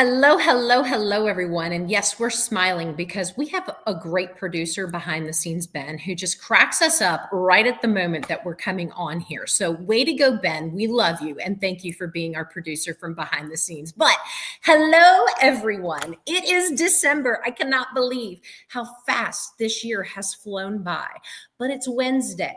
Hello, hello, hello, everyone. And yes, we're smiling because we have a great producer behind the scenes, Ben, who just cracks us up right at the moment that we're coming on here. So, way to go, Ben. We love you. And thank you for being our producer from behind the scenes. But hello, everyone. It is December. I cannot believe how fast this year has flown by. But it's Wednesday.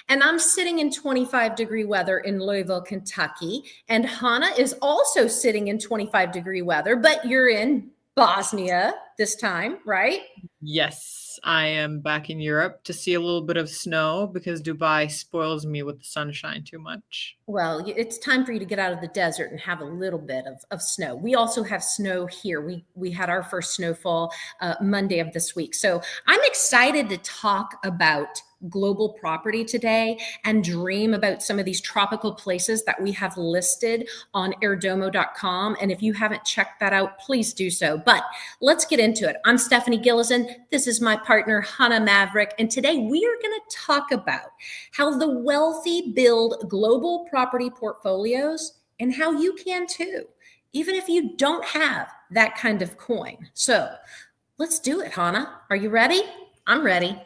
And I'm sitting in 25-degree weather in Louisville, Kentucky. And Hannah is also sitting in 25-degree weather, but you're in Bosnia this time, right? Yes, I am back in Europe to see a little bit of snow because Dubai spoils me with the sunshine too much. Well, it's time for you to get out of the desert and have a little bit of snow. We also have snow here. We had our first snowfall Monday of this week. So I'm excited to talk about global property today and dream about some of these tropical places that we have listed on airdomo.com. And if you haven't checked that out, please do so. But let's get into it. I'm Stephanie Gillison. This is my partner, Hannah Maverick. And today we are going to talk about how the wealthy build global property portfolios and how you can too, even if you don't have that kind of coin. So let's do it, Hannah. Are you ready? I'm ready.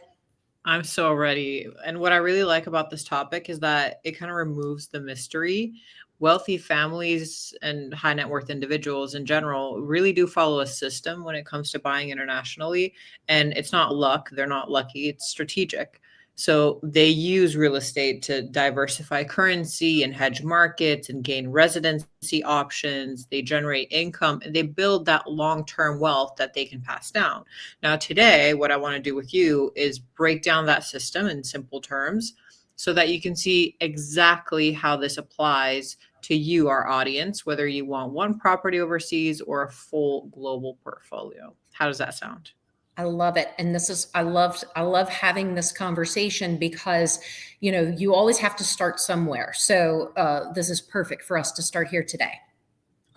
I'm so ready. And what I really like about this topic is that it kind of removes the mystery. Wealthy families and high net worth individuals in general really do follow a system when it comes to buying internationally. And it's not luck, they're not lucky, it's strategic. So they use real estate to diversify currency and hedge markets and gain residency options. They generate income and they build that long term wealth that they can pass down. Now, today, what I want to do with you is break down that system in simple terms so that you can see exactly how this applies to you, our audience, whether you want one property overseas or a full global portfolio. How does that sound? I love it. And I love having this conversation because, you always have to start somewhere. So this is perfect for us to start here today.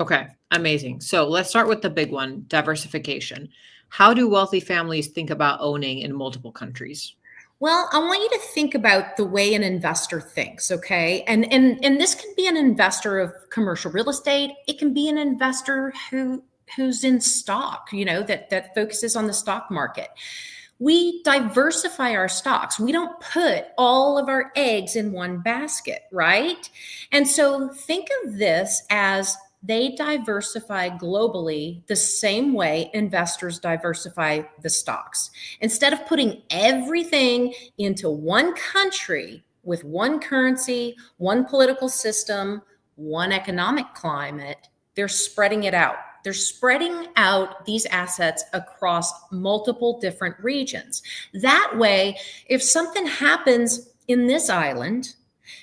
Okay, amazing. So let's start with the big one, diversification. How do wealthy families think about owning in multiple countries? Well, I want you to think about the way an investor thinks, okay? And this can be an investor of commercial real estate. It can be an investor who's in stock, that focuses on the stock market. We diversify our stocks. We don't put all of our eggs in one basket, right? And so think of this as they diversify globally the same way investors diversify the stocks. Instead of putting everything into one country with one currency, one political system, one economic climate, they're spreading it out. They're spreading out these assets across multiple different regions. That way, if something happens in this island,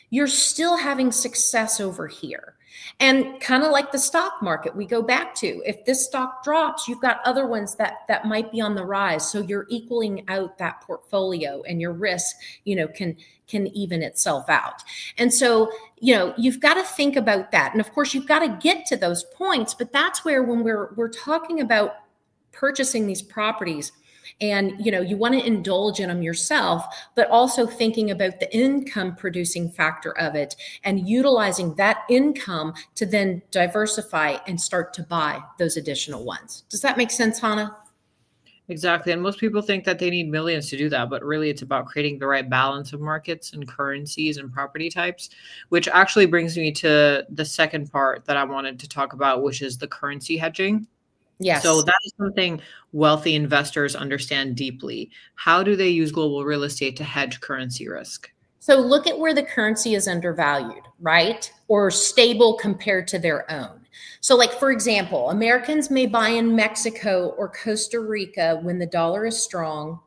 you're still having success over here. And kind of like the stock market, we go back to, if this stock drops, you've got other ones that might be on the rise. So you're equaling out that portfolio and your risk, can even itself out. And so, you've got to think about that. And of course, you've got to get to those points, but that's where when we're talking about purchasing these properties, and you want to indulge in them yourself, but also thinking about the income producing factor of it and utilizing that income to then diversify and start to buy those additional ones. Does that make sense, Hannah? Exactly. And most people think that they need millions to do that, but really it's about creating the right balance of markets and currencies and property types, which actually brings me to the second part that I wanted to talk about, which is the currency hedging. So Yes. that is something wealthy investors understand deeply. How do they use global real estate to hedge currency risk? So look at where the currency is undervalued, right? Or stable compared to their own. So, like, for example, Americans may buy in Mexico or Costa Rica when the dollar is strong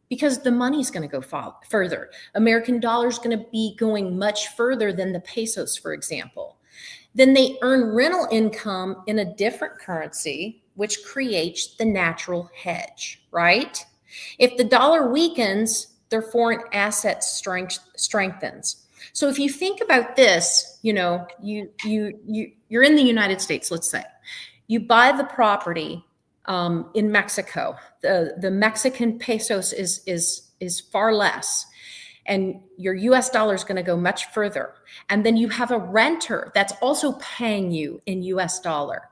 because the money's going to go further. American dollar is going to be going much further than the pesos, for example. Then they earn rental income in a different currency, which creates the natural hedge, right? If the dollar weakens, their foreign asset strengthens. So if you think about this, you're in the United States, let's say. You buy the property in Mexico. The Mexican pesos is far less, and your US dollar is going to go much further. And then you have a renter that's also paying you in US dollar.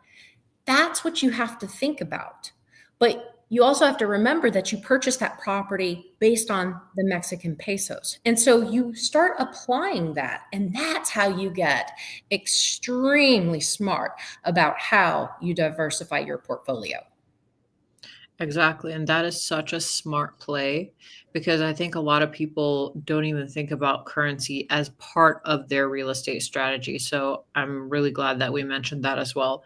That's what you have to think about. But you also have to remember that you purchased that property based on the Mexican pesos. And so you start applying that, and that's how you get extremely smart about how you diversify your portfolio. Exactly. And that is such a smart play because I think a lot of people don't even think about currency as part of their real estate strategy. So I'm really glad that we mentioned that as well.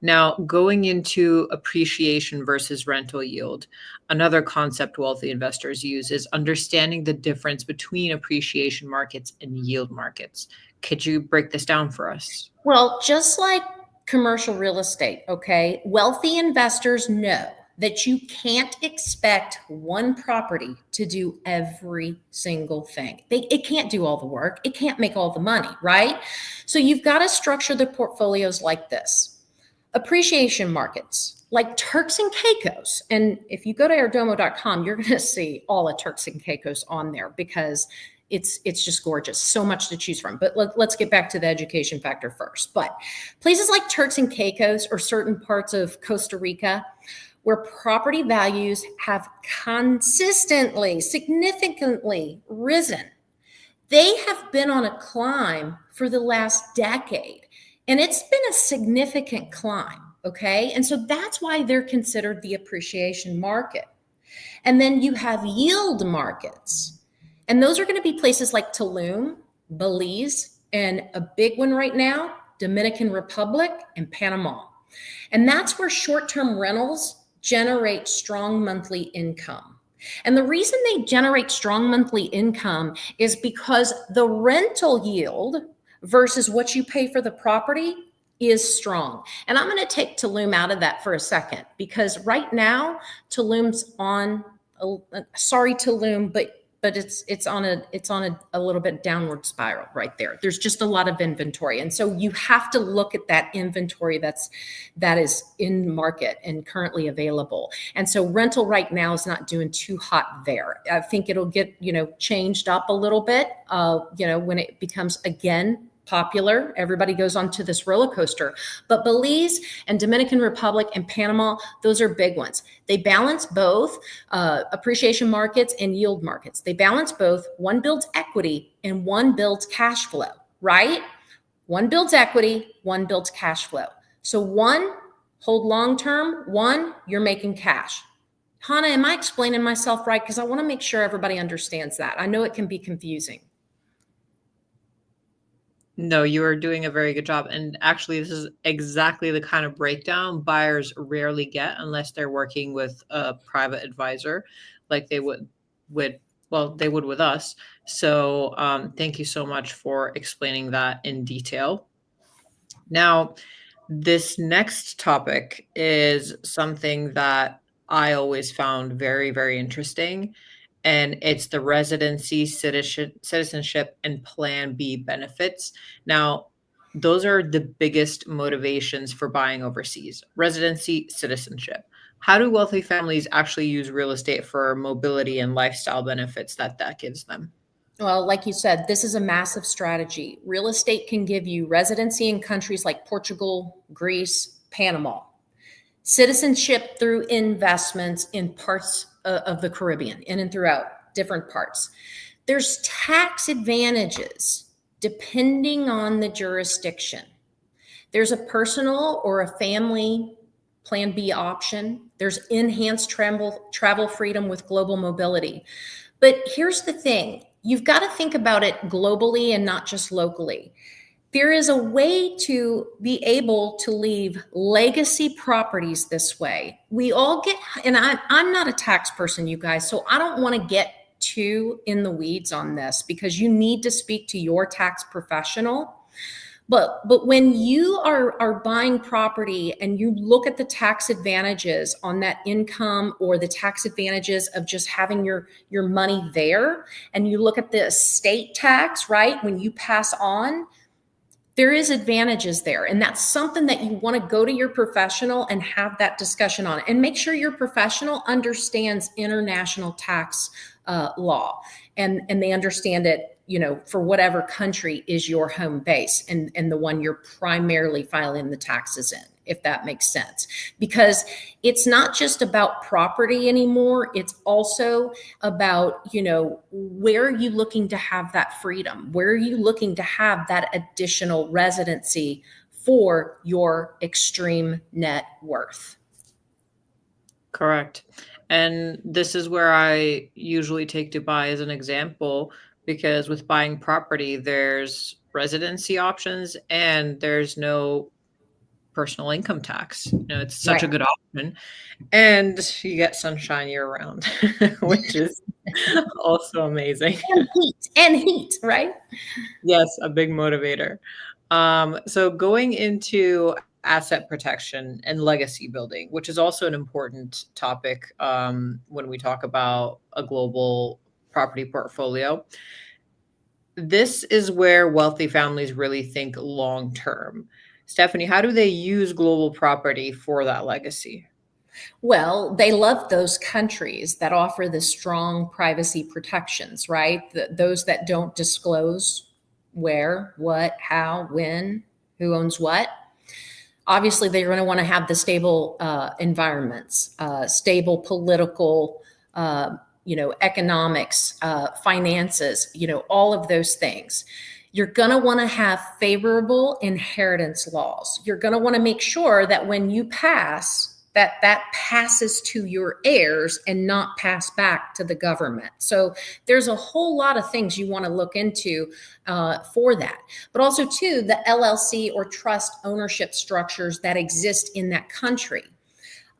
Now, going into appreciation versus rental yield, another concept wealthy investors use is understanding the difference between appreciation markets and yield markets. Could you break this down for us? Well, just like commercial real estate, okay, wealthy investors know that you can't expect one property to do every single thing. It can't do all the work, it can't make all the money, right? So you've got to structure the portfolios like this. Appreciation markets like Turks and Caicos. And if you go to airdomo.com, you're going to see all of Turks and Caicos on there because it's just gorgeous. So much to choose from. But let's get back to the education factor first. But places like Turks and Caicos or certain parts of Costa Rica where property values have consistently, significantly risen, they have been on a climb for the last decade. And it's been a significant climb. Okay. And so that's why they're considered the appreciation market. And then you have yield markets. And those are going to be places like Tulum, Belize, and a big one right now, Dominican Republic and Panama. And that's where short term rentals generate strong monthly income. And the reason they generate strong monthly income is because the rental yield versus what you pay for the property is strong. And I'm going to take Tulum out of that for a second because right now Tulum's on sorry Tulum, but it's on a little bit downward spiral right there. There's just a lot of inventory. And so you have to look at that inventory that is in market and currently available. And so rental right now is not doing too hot there. I think it'll get, changed up a little bit, when it becomes again popular. Everybody goes onto this roller coaster. But Belize and Dominican Republic and Panama, those are big ones. They balance both appreciation markets and yield markets. They balance both. One builds equity and one builds cash flow, right? One builds equity, one builds cash flow. So one, hold long term. One, you're making cash. Hannah, am I explaining myself right? Because I want to make sure everybody understands that. I know it can be confusing. No, you are doing a very good job. And actually, this is exactly the kind of breakdown buyers rarely get unless they're working with a private advisor like they would with they would with us. So thank you so much for explaining that in detail. Now, this next topic is something that I always found very, very interesting, and it's the residency, citizenship, and Plan B benefits. Now, those are the biggest motivations for buying overseas: residency, citizenship. How do wealthy families actually use real estate for mobility and lifestyle benefits that gives them? Well, like you said, this is a massive strategy. Real estate can give you residency in countries like Portugal, Greece, Panama, citizenship through investments in parts of the Caribbean, in and throughout different parts. There's tax advantages depending on the jurisdiction. There's a personal or a family Plan B option. There's enhanced travel freedom with global mobility. But here's the thing, you've got to think about it globally and not just locally. There is a way to be able to leave legacy properties this way. We all get, and I'm not a tax person, you guys, so I don't want to get too in the weeds on this because you need to speak to your tax professional. But when you are buying property and you look at the tax advantages on that income or the tax advantages of just having your money there, and you look at the estate tax, right? When you pass on, there is advantages there. And that's something that you want to go to your professional and have that discussion on, and make sure your professional understands international tax law and they understand it, for whatever country is your home base and the one you're primarily filing the taxes in. if that makes sense. Because it's not just about property anymore. It's also about, where are you looking to have that freedom? Where are you looking to have that additional residency for your extreme net worth? Correct. And this is where I usually take Dubai as an example, because with buying property, there's residency options and there's no personal income tax. It's such Right. a good option. And you get sunshine year round, which is also amazing. And heat, right? Yes, a big motivator. So going into asset protection and legacy building, which is also an important topic when we talk about a global property portfolio. This is where wealthy families really think long term. Stephanie, how do they use global property for that legacy? Well, they love those countries that offer the strong privacy protections, right? Those that don't disclose where, what, how, when, who owns what. Obviously, they're going to want to have the stable environments, stable political, economics, finances, all of those things. You're going to want to have favorable inheritance laws. You're going to want to make sure that when you pass, that passes to your heirs and not pass back to the government. So there's a whole lot of things you want to look into for that. But also, too, the LLC or trust ownership structures that exist in that country.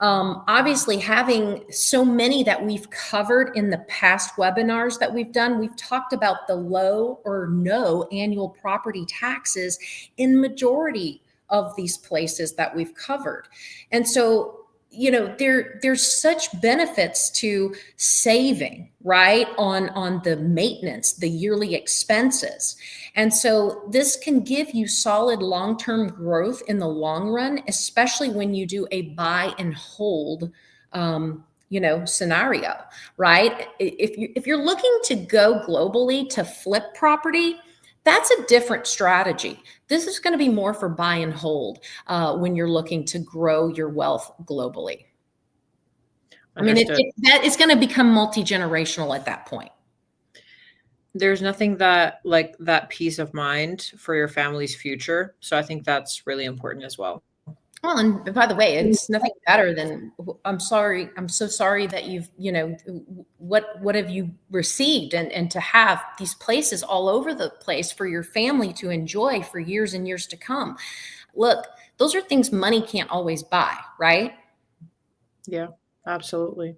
Obviously, having so many that we've covered in the past webinars that we've done, we've talked about the low or no annual property taxes in majority of these places that we've covered. And so, there's such benefits to saving, right, on the maintenance, the yearly expenses. And so this can give you solid long-term growth in the long run, especially when you do a buy and hold scenario, right? If you're looking to go globally to flip property, that's a different strategy. This is going to be more for buy and hold when you're looking to grow your wealth globally. Understood. That is going to become multi-generational at that point. There's nothing that like that peace of mind for your family's future. So I think that's really important as well. Well, and by the way, it's nothing better than I'm so sorry that you've, what have you received and to have these places all over the place for your family to enjoy for years and years to come. Look, those are things money can't always buy, right? Yeah, absolutely.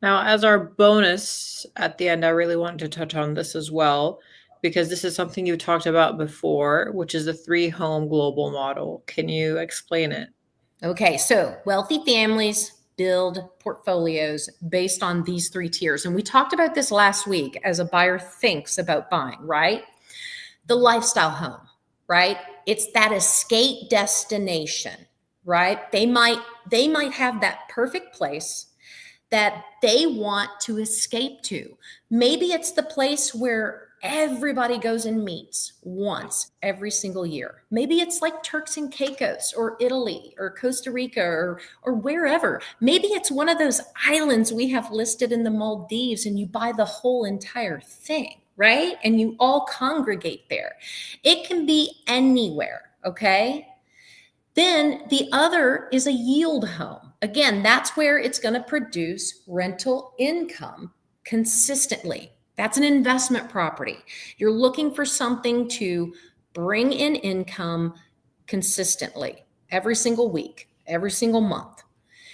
Now, as our bonus at the end, I really wanted to touch on this as well, because this is something you talked about before, which is the 3-home global model. Can you explain it? Okay, so wealthy families build portfolios based on these 3 tiers. And we talked about this last week as a buyer thinks about buying, right? The lifestyle home, right? It's that escape destination, right? They might have that perfect place that they want to escape to. Maybe it's the place where everybody goes and meets once every single year. Maybe it's like Turks and Caicos or Italy or Costa Rica or wherever. Maybe it's one of those islands we have listed in the Maldives and you buy the whole entire thing, right? And you all congregate there. It can be anywhere, okay? Then the other is a yield home. Again, that's where it's going to produce rental income consistently. That's an investment property. You're looking for something to bring in income consistently every single week, every single month.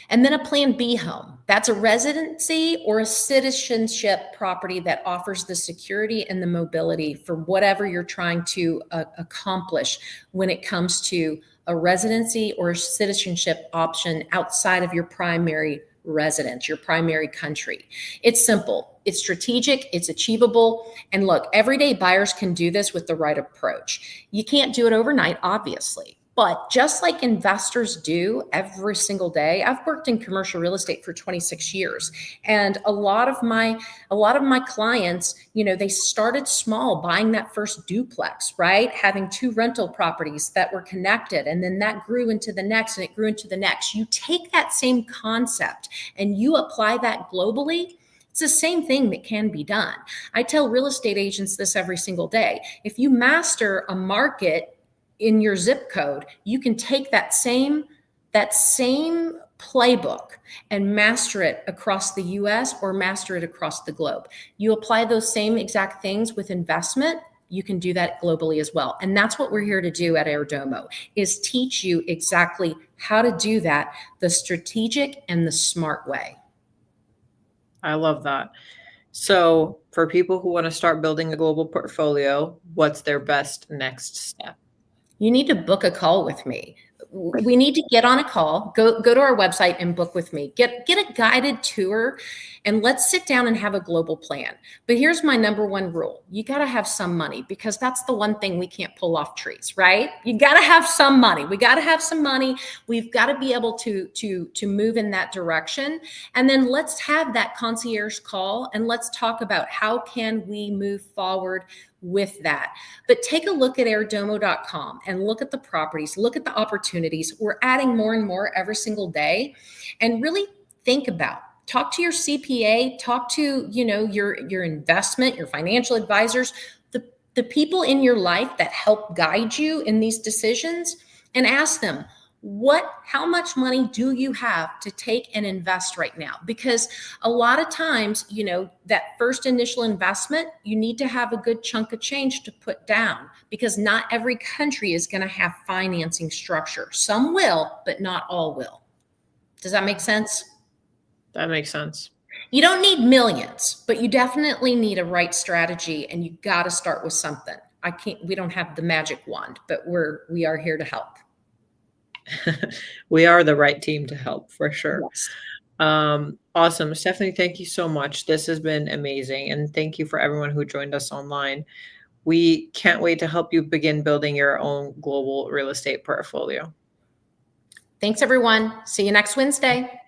And then a Plan B home. That's a residency or a citizenship property that offers the security and the mobility for whatever you're trying to accomplish when it comes to a residency or a citizenship option outside of your primary residence, your primary country. It's simple, it's strategic, it's achievable. And look, everyday buyers can do this with the right approach. You can't do it overnight, obviously. But just like investors do every single day, I've worked in commercial real estate for 26 years. And a lot of my clients, they started small, buying that first duplex, right? Having two rental properties that were connected, and then that grew into the next, and it grew into the next. You take that same concept and you apply that globally. It's the same thing that can be done. I tell real estate agents this every single day. If you master a market in your zip code, you can take that same playbook and master it across the US or master it across the globe. You apply those same exact things with investment, you can do that globally as well. And that's what we're here to do at Airdomo, is teach you exactly how to do that the strategic and the smart way. I love that. So for people who want to start building a global portfolio, what's their best next step? You need to book a call with me. We need to get on a call, go to our website and book with me. Get a guided tour, and let's sit down and have a global plan. But here's my number one rule. You got to have some money, because that's the one thing we can't pull off trees, right? You got to have some money. We got to have some money. We've got to be able to move in that direction. And then let's have that concierge call, and let's talk about how can we move forward with that. But take a look at airdomo.com and look at the properties, look at the opportunities. We're adding more and more every single day. And really think about, talk to your CPA, talk to, your investment, your financial advisors, the people in your life that help guide you in these decisions, and ask them, how much money do you have to take and invest right now? Because a lot of times, that first initial investment, you need to have a good chunk of change to put down, because not every country is going to have financing structure. Some will, but not all will. Does that make sense? That makes sense. You don't need millions, but you definitely need a right strategy, and you got to start with something. We don't have the magic wand, but we are here to help. We are the right team to help, for sure. Yes. Awesome. Stephanie, thank you so much. This has been amazing. And thank you for everyone who joined us online. We can't wait to help you begin building your own global real estate portfolio. Thanks, everyone. See you next Wednesday.